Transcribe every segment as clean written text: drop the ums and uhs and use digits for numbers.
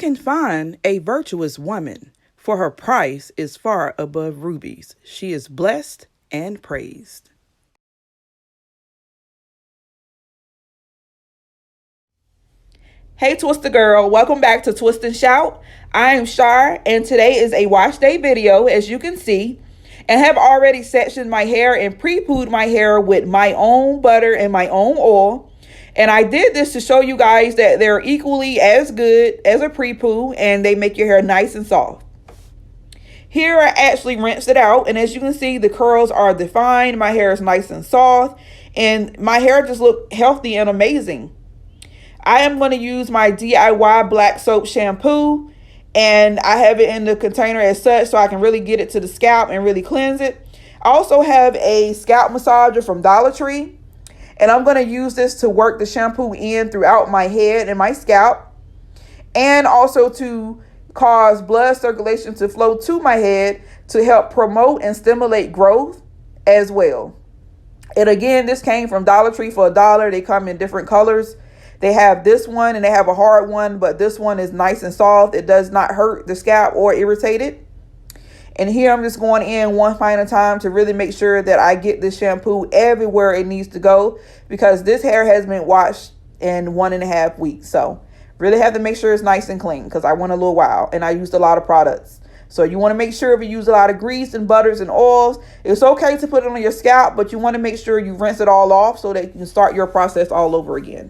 can find a virtuous woman? For her price is far above rubies. She is blessed and praised. Hey Twister Girl, welcome back to Twist and Shout. I am Shar, and today is a wash day video, as you can see, and have already sectioned my hair and pre-pooed my hair with my own butter and my own oil. And I did this to show you guys that they're equally as good as a pre-poo, and they make your hair nice and soft. Here I actually rinsed it out, and as you can see, the curls are defined. My hair is nice and soft, and my hair just look healthy and amazing. I am going to use my DIY black soap shampoo, and I have it in the container as such so I can really get it to the scalp and really cleanse it. I also have a scalp massager from Dollar Tree, and I'm going to use this to work the shampoo in throughout my head and my scalp, and also to cause blood circulation to flow to my head to help promote and stimulate growth as well. And again, this came from Dollar Tree for $1. They come in different colors. They have this one and they have a hard one, but this one is nice and soft. It does not hurt the scalp or irritate it. And here I'm just going in one final time to really make sure that I get this shampoo everywhere it needs to go, because this hair has been washed in 1.5 weeks. So really have to make sure it's nice and clean, because I went a little while and I used a lot of products. So you want to make sure if you use a lot of grease and butters and oils, it's okay to put it on your scalp, but you want to make sure you rinse it all off so that you can start your process all over again.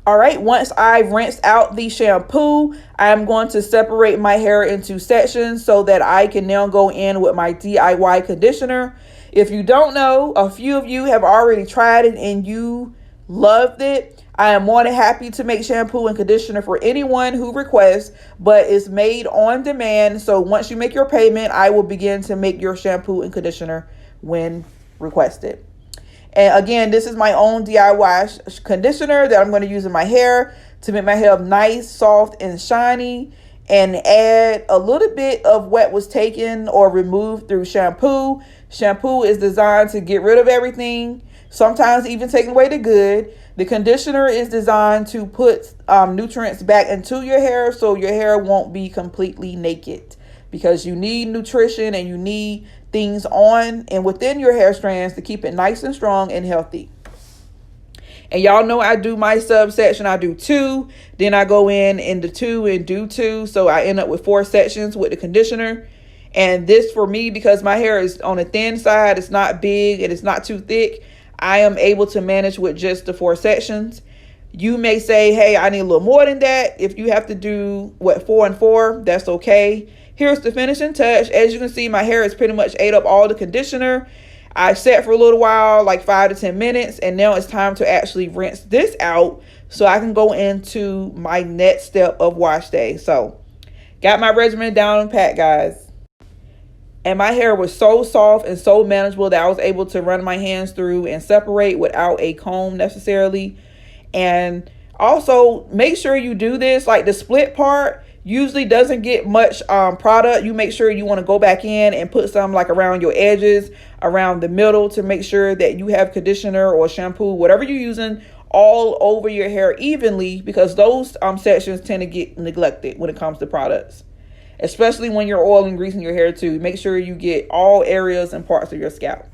All right, once I've rinsed out the shampoo, I'm going to separate my hair into sections so that I can now go in with my DIY conditioner. If you don't know, a few of you have already tried it and you loved it. I am more than happy to make shampoo and conditioner for anyone who requests, but it's made on demand. So once you make your payment, I will begin to make your shampoo and conditioner when requested. And again, this is my own DIY conditioner that I'm going to use in my hair to make my hair nice, soft, and shiny, and add a little bit of what was taken or removed through shampoo. Shampoo is designed to get rid of everything, sometimes even taking away the good. The conditioner is designed to put nutrients back into your hair so your hair won't be completely naked, because you need nutrition and you need things on and within your hair strands to keep it nice and strong and healthy. And y'all know I do my subsection. I do 2, then I go in the 2 and do 2. So I end up with 4 sections with the conditioner. And this for me, because my hair is on the thin side, it's not big and it's not too thick, I am able to manage with just the 4 sections. You may say, hey, I need a little more than that. If you have to do 4 and 4, that's okay. Here's the finishing touch. As you can see, my hair has pretty much ate up all the conditioner. I sat for a little while, like 5 to 10 minutes, and now it's time to actually rinse this out so I can go into my next step of wash day. So got my regimen down and pat, guys. And my hair was so soft and so manageable that I was able to run my hands through and separate without a comb necessarily. And also make sure you do this, like the split part usually doesn't get much product. You make sure you want to go back in and put some like around your edges, around the middle, to make sure that you have conditioner or shampoo, whatever you're using, all over your hair evenly, because those sections tend to get neglected when it comes to products, especially when you're oiling and greasing your hair too. Make sure you get all areas and parts of your scalp.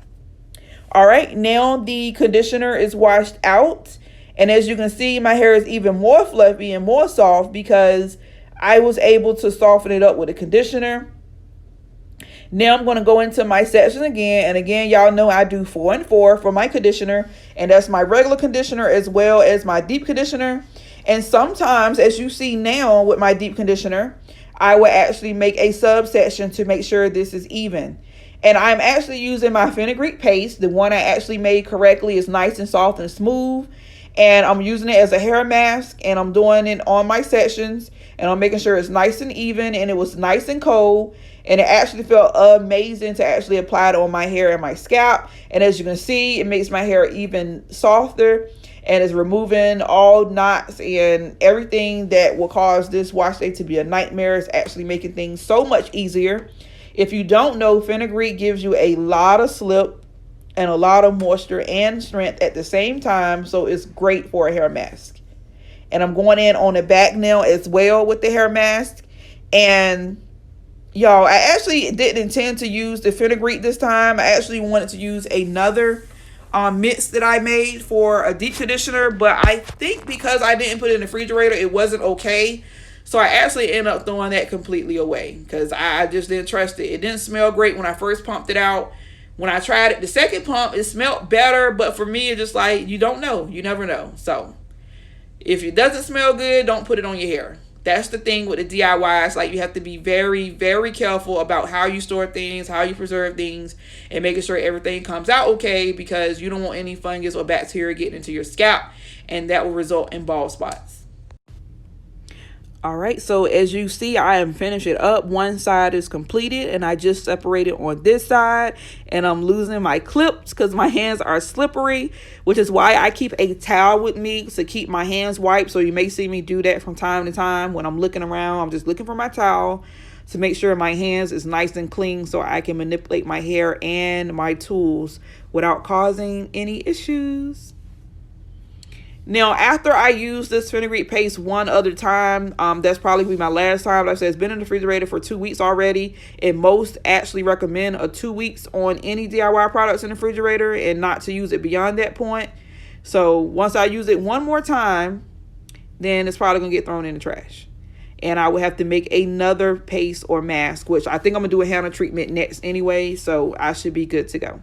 All right, now the conditioner is washed out, and as you can see, my hair is even more fluffy and more soft because I was able to soften it up with a conditioner. Now I'm going to go into my section again. And again, y'all know I do 4 and 4 for my conditioner. And that's my regular conditioner as well as my deep conditioner. And sometimes, as you see now with my deep conditioner, I will actually make a subsection to make sure this is even. And I'm actually using my fenugreek paste. The one I actually made correctly is nice and soft and smooth. And I'm using it as a hair mask, and I'm doing it on my sections, and I'm making sure it's nice and even, and it was nice and cold, and it actually felt amazing to actually apply it on my hair and my scalp. And as you can see, it makes my hair even softer, and is removing all knots and everything that will cause this wash day to be a nightmare. It's actually making things so much easier. If you don't know, fenugreek gives you a lot of slip and a lot of moisture and strength at the same time, so it's great for a hair mask. And I'm going in on the back nail as well with the hair mask. And y'all, I actually didn't intend to use the fenugreek this time. I actually wanted to use another mix that I made for a deep conditioner, but I think because I didn't put it in the refrigerator, it wasn't okay. So I actually ended up throwing that completely away because I just didn't trust it. It didn't smell great when I first pumped it out. When I tried it the second pump, it smelled better, but for me, it's just like, you don't know. You never know. So if it doesn't smell good, don't put it on your hair. That's the thing with the DIYs. Like, you have to be very, very careful about how you store things, how you preserve things, and making sure everything comes out okay, because you don't want any fungus or bacteria getting into your scalp, and that will result in bald spots. All right, so as you see, I am finishing up. One side is completed, and I just separated on this side, and I'm losing my clips because my hands are slippery, which is why I keep a towel with me to keep my hands wiped. So you may see me do that from time to time when I'm looking around. I'm just looking for my towel to make sure my hands is nice and clean so I can manipulate my hair and my tools without causing any issues. Now, after I use this fenugreek paste one other time, that's probably be my last time. Like I said, it's been in the refrigerator for 2 weeks already. And most actually recommend a 2 weeks on any DIY products in the refrigerator and not to use it beyond that point. So once I use it one more time, then it's probably going to get thrown in the trash. And I will have to make another paste or mask, which I think I'm going to do a Hana treatment next anyway. So I should be good to go.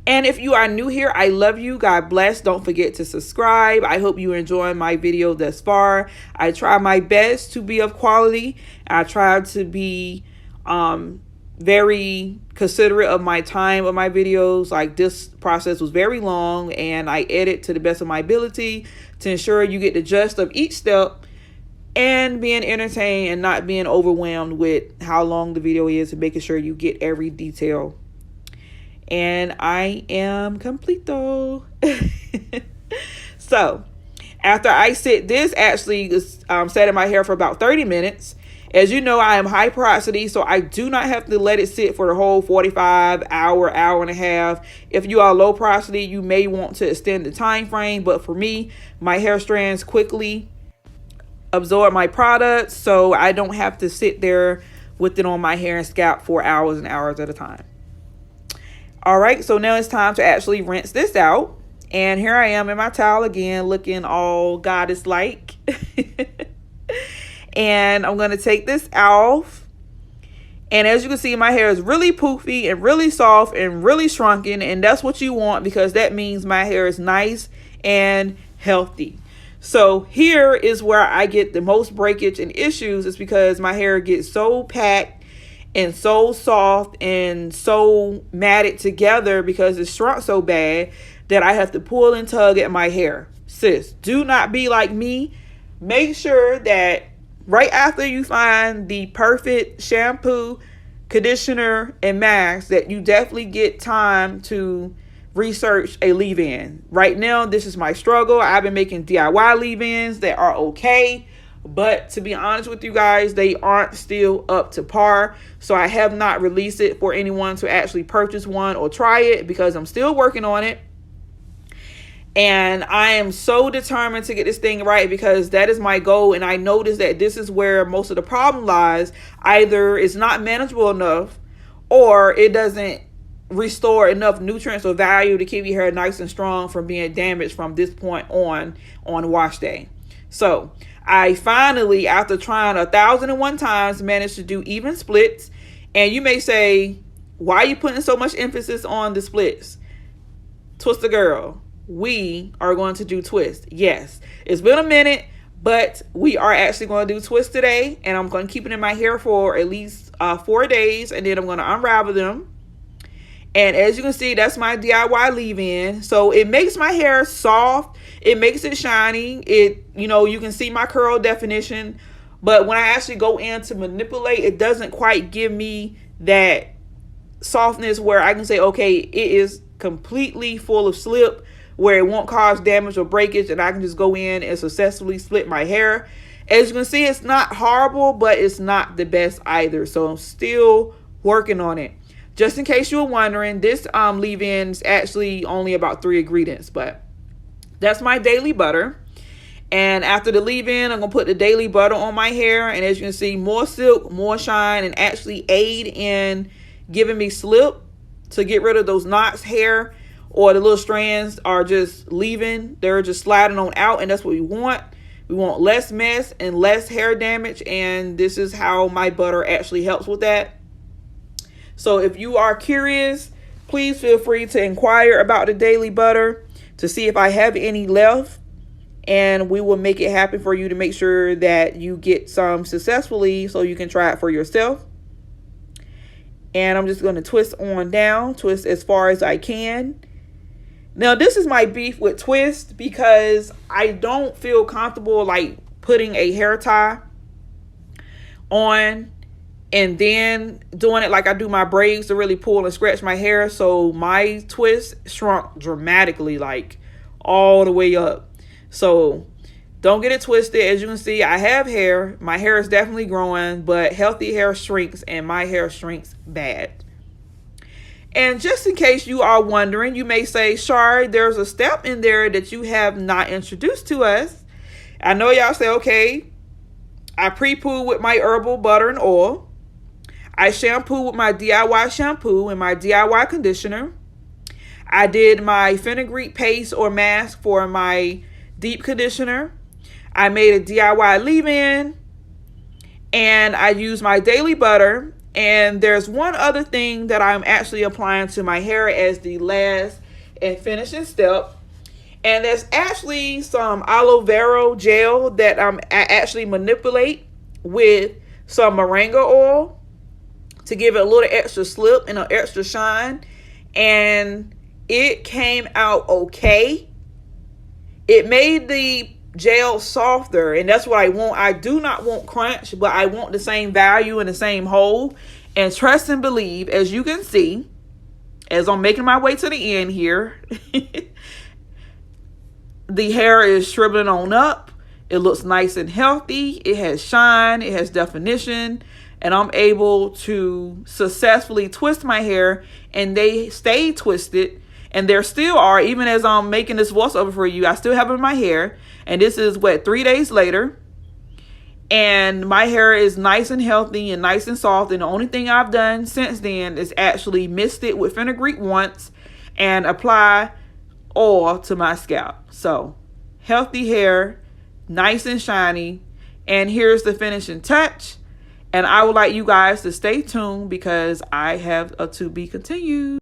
And if you are new here, I love you. God bless. Don't forget to subscribe. I hope you're enjoying my video thus far. I try my best to be of quality. I try to be very considerate of my time of my videos. Like, this process was very long, and I edit to the best of my ability to ensure you get the gist of each step and being entertained and not being overwhelmed with how long the video is, and making sure you get every detail. And I am complete though. So after I sit, this actually is set in my hair for about 30 minutes. As you know, I am high porosity, so I do not have to let it sit for the whole 45 hour and a half. If you are low porosity, you may want to extend the time frame, but for me, my hair strands quickly absorb my products, so I don't have to sit there with it on my hair and scalp for hours and hours at a time. All right, so now it's time to actually rinse this out. And here I am in my towel again, looking all goddess-like. And I'm going to take this off. And as you can see, my hair is really poofy and really soft and really shrunken. And that's what you want, because that means my hair is nice and healthy. So here is where I get the most breakage and issues, is because my hair gets so packed and so soft and so matted together because it's shrunk so bad that I have to pull and tug at my hair. Sis, do not be like me. Make sure that right after you find the perfect shampoo, conditioner, and mask, that you definitely get time to research a leave-in. Right now, this is my struggle. I've been making DIY leave-ins that are okay, but to be honest with you guys, they aren't still up to par. So I have not released it for anyone to actually purchase one or try it, because I'm still working on it. And I am so determined to get this thing right, because that is my goal. And I noticed that this is where most of the problem lies. Either it's not manageable enough, or it doesn't restore enough nutrients or value to keep your hair nice and strong from being damaged from this point on wash day. So I finally, after trying 1,001 times, managed to do even splits. And you may say, why are you putting so much emphasis on the splits? Twister girl, we are going to do twist. Yes, it's been a minute, but we are actually going to do twist today. And I'm going to keep it in my hair for at least 4 days. And then I'm going to unravel them. And as you can see, that's my DIY leave-in. So it makes my hair soft. It makes it shiny. You can see my curl definition. But when I actually go in to manipulate, it doesn't quite give me that softness where I can say, okay, it is completely full of slip, where it won't cause damage or breakage, and I can just go in and successfully split my hair. As you can see, it's not horrible, but it's not the best either. So I'm still working on it. Just in case you were wondering, this leave-in is actually only about 3 ingredients, but that's my daily butter. And after the leave-in, I'm going to put the daily butter on my hair. And as you can see, more silk, more shine, and actually aid in giving me slip to get rid of those knots hair, or the little strands are just leaving. They're just sliding on out, and that's what we want. We want less mess and less hair damage, and this is how my butter actually helps with that. So if you are curious, please feel free to inquire about the daily butter to see if I have any left, and we will make it happen for you to make sure that you get some successfully so you can try it for yourself. And I'm just going to twist on down, twist as far as I can. Now, this is my beef with twist because I don't feel comfortable like putting a hair tie on and then doing it like I do my braids to really pull and scratch my hair. So my twist shrunk dramatically, like all the way up. So don't get it twisted. As you can see, I have hair. My hair is definitely growing, but healthy hair shrinks and my hair shrinks bad. And just in case you are wondering, you may say, Shar, there's a step in there that you have not introduced to us. I know y'all say, okay, I pre-poo with my herbal butter and oil. I shampoo with my DIY shampoo and my DIY conditioner. I did my fenugreek paste or mask for my deep conditioner. I made a DIY leave-in. And I used my daily butter. And there's one other thing that I'm actually applying to my hair as the last and finishing step. And there's actually some aloe vera gel that I actually manipulate with some moringa oil to give it a little extra slip and an extra shine. And it came out okay. It made the gel softer, and that's what I want. I do not want crunch, but I want the same value and the same hold. And trust and believe, as you can see, as I'm making my way to the end here, the hair is shriveling on up. It looks nice and healthy. It has shine. It has definition. And I'm able to successfully twist my hair, and they stay twisted. And there still are, even as I'm making this voiceover for you, I still have it in my hair. And this is, 3 days later. And my hair is nice and healthy and nice and soft. And the only thing I've done since then is actually mist it with fenugreek once and apply oil to my scalp. So, healthy hair, nice and shiny. And here's the finishing touch. And I would like you guys to stay tuned because I have a to be continued.